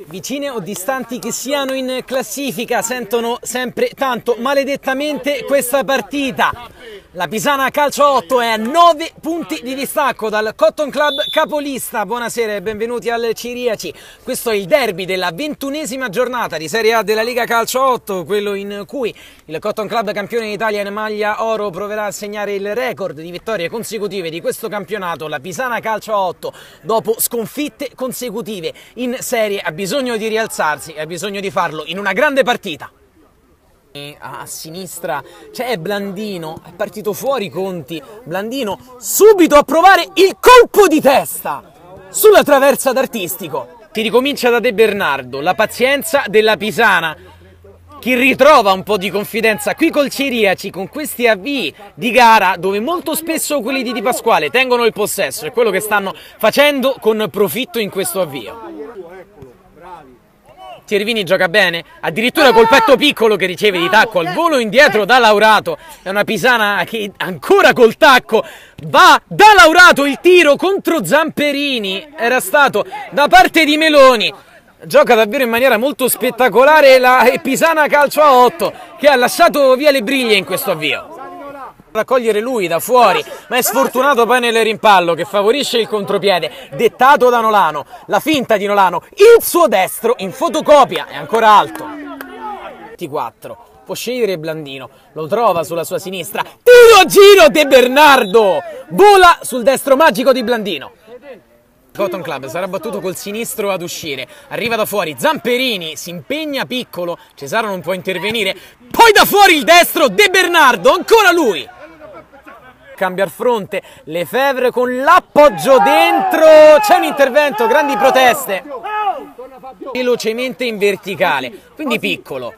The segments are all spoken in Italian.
vicine o distanti che siano in classifica, sentono sempre tanto maledettamente questa partita. La Pisana Calcio 8 è a 9 punti di distacco dal Cotton Club capolista. Buonasera e benvenuti al Ciriaci. Questo è il derby della 21esima giornata di Serie A della Lega Calcio 8, quello in cui il Cotton Club campione d'Italia in maglia oro proverà a segnare il record di vittorie consecutive di questo campionato. La Pisana Calcio 8, dopo sconfitte consecutive in serie, ha bisogno di rialzarsi e ha bisogno di farlo in una grande partita. A sinistra c'è Blandino, è partito fuori Conti. Blandino subito a provare il colpo di testa sulla traversa d'Artistico. Si ricomincia da De Bernardo, la pazienza della Pisana che ritrova un po' di confidenza qui col Ciriaci, con questi avvii di gara dove molto spesso quelli di Di Pasquale tengono il possesso. È quello che stanno facendo con profitto in questo avvio. Tiervini gioca bene, addirittura col petto piccolo che riceve di tacco al volo indietro da Laurato. È una Pisana che ancora col tacco va da Laurato, il tiro contro Zamperini era stato da parte di Meloni. Gioca davvero in maniera molto spettacolare la Pisana Calcio a 8 che ha lasciato via le briglie in questo avvio. Raccogliere lui da fuori, ma è sfortunato poi nel rimpallo che favorisce il contropiede dettato da Nolano. La finta di Nolano, il suo destro in fotocopia è ancora alto. 24, può scegliere Blandino, lo trova sulla sua sinistra, tiro a giro De Bernardo, vola sul destro magico di Blandino. Cotton Club sarà battuto col sinistro ad uscire, arriva da fuori Zamperini, si impegna piccolo, Cesaro non può intervenire, poi da fuori il destro De Bernardo, ancora lui. Cambia il fronte, Lefebvre con l'appoggio dentro, c'è un intervento, grandi proteste. Velocemente in verticale, quindi piccolo,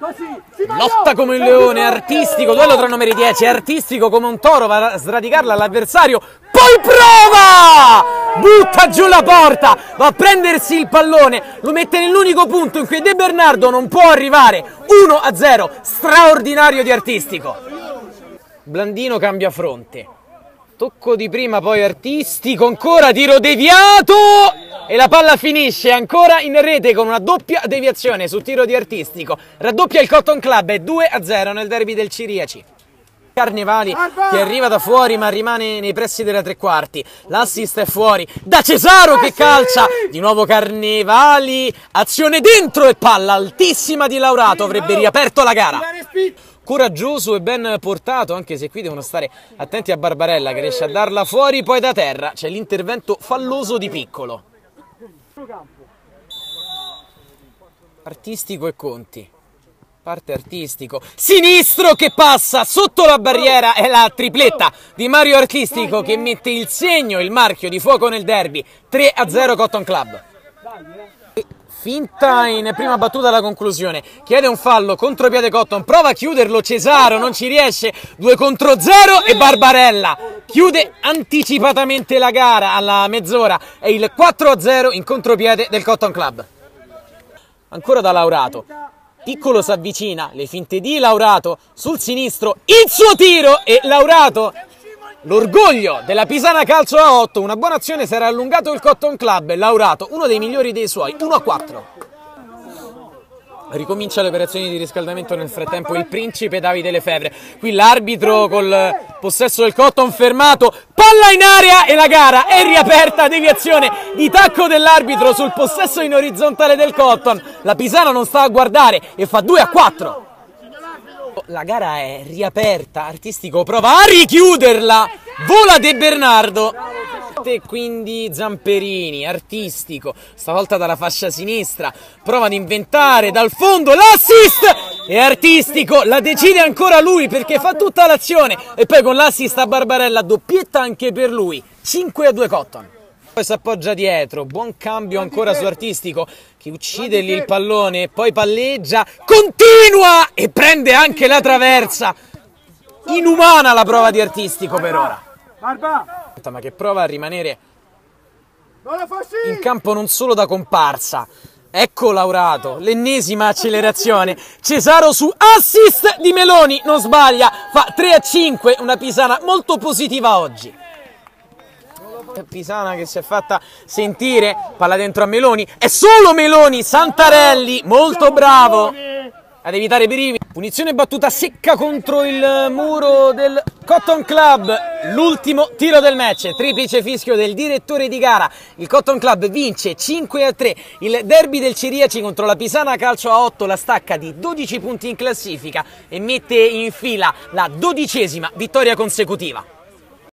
lotta come un leone, Artistico, duello tra numeri 10, Artistico come un toro, va a sradicarla all'avversario, poi prova! Butta giù la porta, va a prendersi il pallone, lo mette nell'unico punto in cui De Bernardo non può arrivare, 1-0, straordinario di Artistico. Blandino cambia fronte, tocco di prima, poi Artistico, ancora tiro deviato e la palla finisce ancora in rete con una doppia deviazione sul tiro di Artistico. Raddoppia il Cotton Club, è 2-0 nel derby del Ciriaci. Carnevali che arriva da fuori ma rimane nei pressi della tre quarti, l'assist è fuori da Cesaro che calcia, di nuovo Carnevali, azione dentro e palla altissima di Laurato, avrebbe riaperto la gara. Coraggioso e ben portato, anche se qui devono stare attenti a Barbarella che riesce a darla fuori, poi da terra c'è l'intervento falloso di Piccolo. Artistico e Conti. Parte Artistico, sinistro che passa sotto la barriera, è la tripletta di Mario Artistico che mette il segno, il marchio di fuoco nel derby. 3-0 Cotton Club. Finta in prima battuta alla conclusione, chiede un fallo, contropiede Cotton, prova a chiuderlo Cesaro, non ci riesce, 2-0 e Barbarella chiude anticipatamente la gara alla mezz'ora, è il 4-0 in contropiede del Cotton Club. Ancora da Laurato. Piccolo si avvicina, le finte di Laurato sul sinistro, il suo tiro e Laurato, l'orgoglio della Pisana Calcio a 8, una buona azione, si era allungato il Cotton Club, Laurato, uno dei migliori dei suoi, 1-4. Ricomincia le operazioni di riscaldamento nel frattempo il principe Davide Lefebvre, qui l'arbitro col possesso del Cotton fermato, palla in area e la gara è riaperta, deviazione di tacco dell'arbitro sul possesso in orizzontale del Cotton, la Pisana non sta a guardare e fa 2-4. La gara è riaperta, Artistico prova a richiuderla, vola De Bernardo. E quindi Zamperini, Artistico, stavolta dalla fascia sinistra, prova ad inventare dal fondo l'assist e Artistico la decide ancora lui perché fa tutta l'azione e poi con l'assist a Barbarella doppietta anche per lui, 5-2 Cotton. Poi si appoggia dietro, buon cambio ancora su Artistico che uccide lì il pallone, poi palleggia, continua e prende anche la traversa. Inumana la prova di Artistico per ora. Ma che prova a rimanere in campo non solo da comparsa. Ecco Laurato, l'ennesima accelerazione. Cesaro su assist di Meloni, non sbaglia, fa 3-5, una Pisana molto positiva oggi. Pisana che si è fatta sentire, palla dentro a Meloni, è solo Meloni, Santarelli, molto bravo ad evitare pericoli. Punizione battuta secca contro il muro del Cotton Club, l'ultimo tiro del match, triplice fischio del direttore di gara. Il Cotton Club vince 5-3 il derby del Ciriaci contro la Pisana Calcio a 8, la stacca di 12 punti in classifica e mette in fila la 12ª vittoria consecutiva.